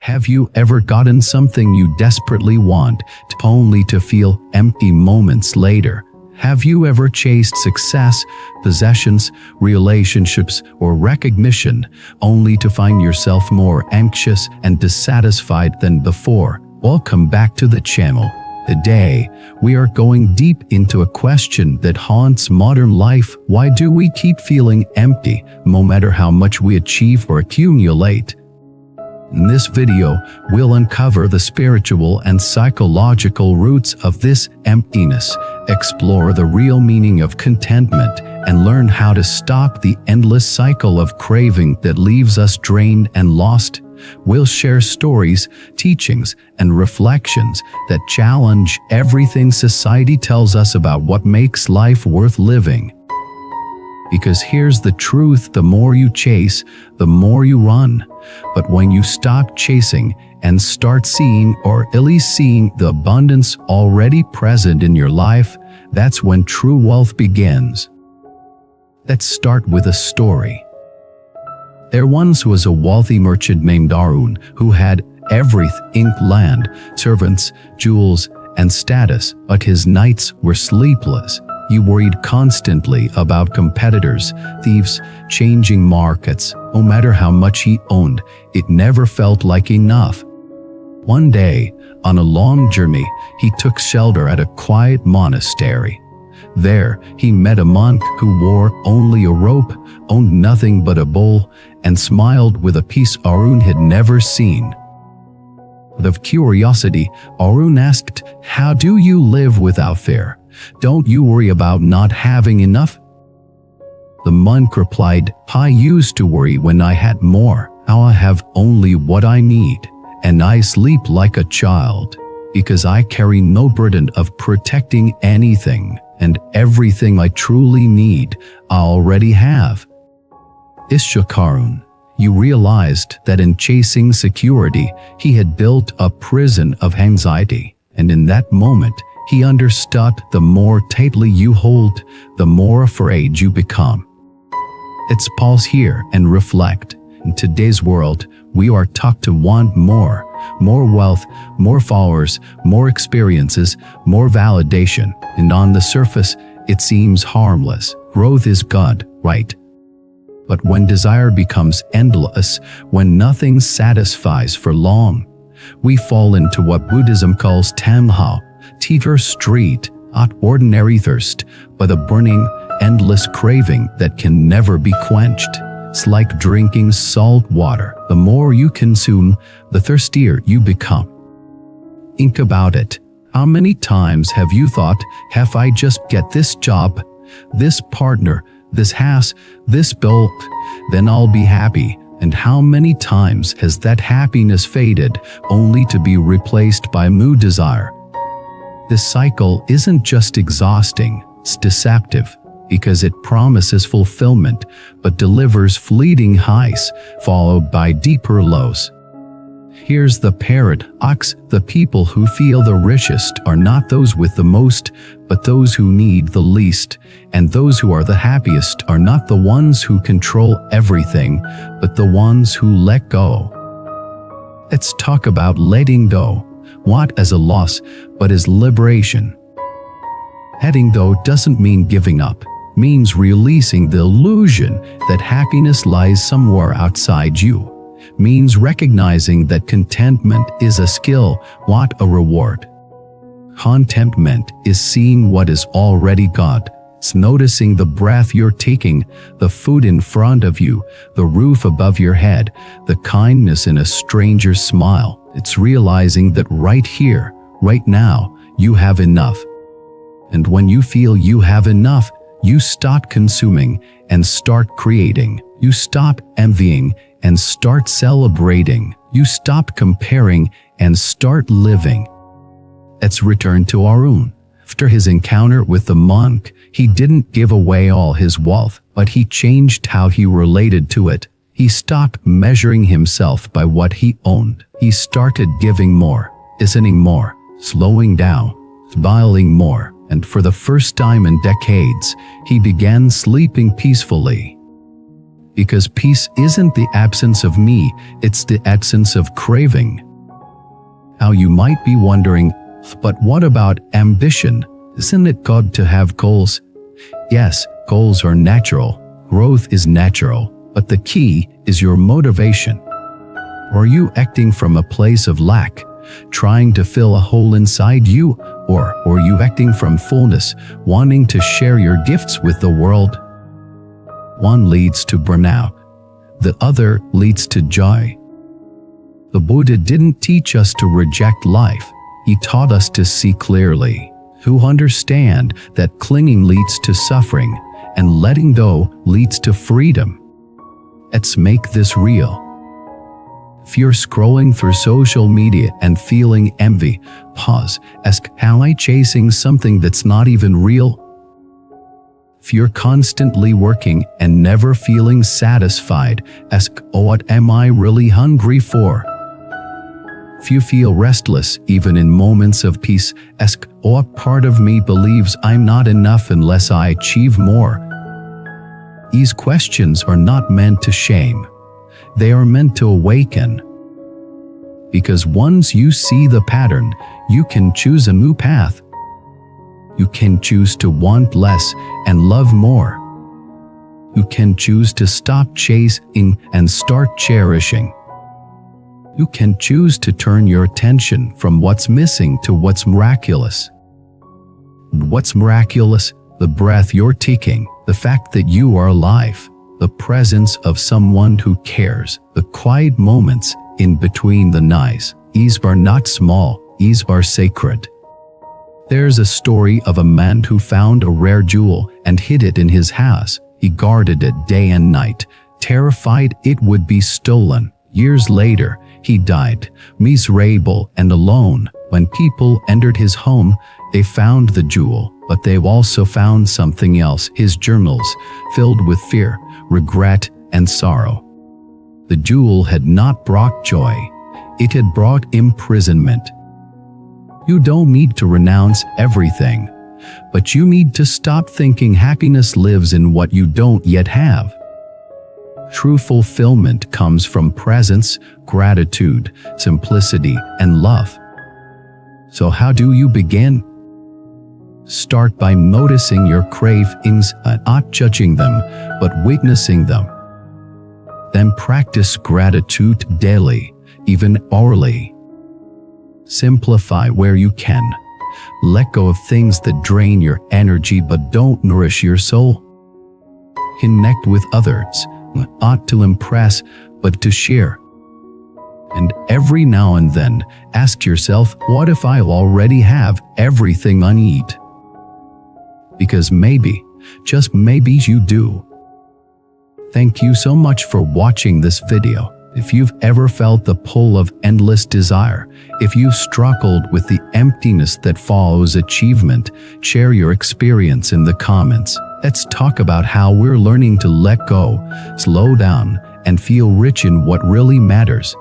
Have you ever gotten something you desperately want, only to feel empty moments later? Have you ever chased success, possessions, relationships, or recognition, only to find yourself more anxious and dissatisfied than before? Welcome back to the channel. Today, we are going deep into a question that haunts modern life. Why do we keep feeling empty, no matter how much we achieve or accumulate? In this video, we'll uncover the spiritual and psychological roots of this emptiness, explore the real meaning of contentment, and learn how to stop the endless cycle of craving that leaves us drained and lost. We'll share stories, teachings, and reflections that challenge everything society tells us about what makes life worth living. Because here's the truth: the more you chase, the more you run. But when you stop chasing and start seeing, or at least seeing, the abundance already present in your life, that's when true wealth begins. Let's start with a story. There once was a wealthy merchant named Arun who had everything: land, servants, jewels, and status, but his nights were sleepless. He worried constantly about competitors, thieves, changing markets. No matter how much he owned, it never felt like enough. One day, on a long journey, he took shelter at a quiet monastery. There, he met a monk who wore only a robe, owned nothing but a bowl, and smiled with a peace Arun had never seen. Out of curiosity, Arun asked, "How do you live without fear? Don't you worry about not having enough?" The monk replied, "I used to worry when I had more. Now I have only what I need, and I sleep like a child, because I carry no burden of protecting anything, and everything I truly need, I already have." This shook Arun. He realized that in chasing security, he had built a prison of anxiety, and in that moment, he understood: the more tightly you hold, the more afraid you become. Let's pause here and reflect. In today's world, we are taught to want more wealth, more followers, more experiences, more validation, and on the surface, it seems harmless. Growth is good, right? But when desire becomes endless, when nothing satisfies for long, we fall into what Buddhism calls tamha, teeter street, not ordinary thirst, but a burning, endless craving that can never be quenched. It's like drinking salt water. The more you consume, the thirstier you become. Think about it. How many times have you thought, "If I just get this job, this partner, this house, this bill, then I'll be happy"? And how many times has that happiness faded, only to be replaced by new desire? This cycle isn't just exhausting, it's deceptive, because it promises fulfillment but delivers fleeting highs, followed by deeper lows. Here's the paradox: the people who feel the richest are not those with the most, but those who need the least. And those who are the happiest are not the ones who control everything, but the ones who let go. Let's talk about letting go, not as a loss, but as liberation. Letting go doesn't mean giving up. It means releasing the illusion that happiness lies somewhere outside you. Means recognizing that contentment is a skill, not a reward. Contentment is seeing what is already got. It's noticing the breath you're taking, the food in front of you, the roof above your head, the kindness in a stranger's smile. It's realizing that right here, right now, you have enough. And when you feel you have enough, you stop consuming and start creating. You stop envying and start celebrating. You stop comparing and start living. Let's return to Arun. After his encounter with the monk, he didn't give away all his wealth, but he changed how he related to it. He stopped measuring himself by what he owned. He started giving more, listening more, slowing down, smiling more, and for the first time in decades, he began sleeping peacefully. Because peace isn't the absence of me, it's the absence of craving. How you might be wondering, but what about ambition? Isn't it good to have goals? Yes, goals are natural. Growth is natural. But the key is your motivation. Are you acting from a place of lack, trying to fill a hole inside you? Or are you acting from fullness, wanting to share your gifts with the world? One leads to burnout. The other leads to joy. The Buddha didn't teach us to reject life. He taught us to see clearly, to understand that clinging leads to suffering and letting go leads to freedom. Let's make this real. If you're scrolling through social media and feeling envy, pause, ask, am I chasing something that's not even real? If you're constantly working and never feeling satisfied, ask, what am I really hungry for? If you feel restless even in moments of peace, ask, what part of me believes I'm not enough unless I achieve more? These questions are not meant to shame. They are meant to awaken. Because once you see the pattern, you can choose a new path. You can choose to want less and love more. You can choose to stop chasing and start cherishing. You can choose to turn your attention from what's missing to what's miraculous. What's miraculous? The breath you're taking, the fact that you are alive, the presence of someone who cares, the quiet moments in between the noise. These are not small, these are sacred. There's a story of a man who found a rare jewel and hid it in his house. He guarded it day and night, terrified it would be stolen. Years later, he died, miserable and alone. When people entered his home, they found the jewel, but they also found something else, his journals, filled with fear, regret, and sorrow. The jewel had not brought joy. It had brought imprisonment. You don't need to renounce everything, but you need to stop thinking happiness lives in what you don't yet have. True fulfillment comes from presence, gratitude, simplicity, and love. So how do you begin? Start by noticing your cravings, not judging them, but witnessing them. Then practice gratitude daily, even hourly. Simplify where you can. Let go of things that drain your energy but don't nourish your soul. Connect with others, not to impress, but to share. And every now and then, ask yourself, what if I already have everything I need? Because maybe, just maybe you do. Thank you so much for watching this video. If you've ever felt the pull of endless desire, if you've struggled with the emptiness that follows achievement, share your experience in the comments. Let's talk about how we're learning to let go, slow down, and feel rich in what really matters.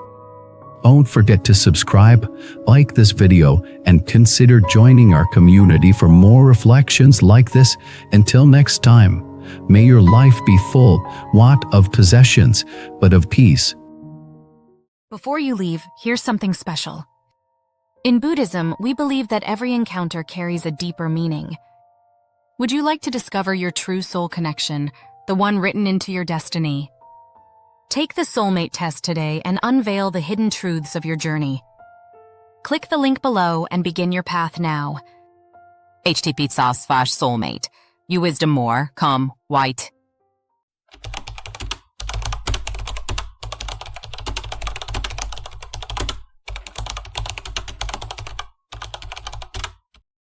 Don't forget to subscribe, like this video, and consider joining our community for more reflections like this. Until next time, may your life be full, not of possessions, but of peace. Before you leave, here's something special. In Buddhism, we believe that every encounter carries a deeper meaning. Would you like to discover your true soul connection, the one written into your destiny? Take the soulmate test today and unveil the hidden truths of your journey. Click the link below and begin your path now. http://soulmate. You wisdom more, come, white.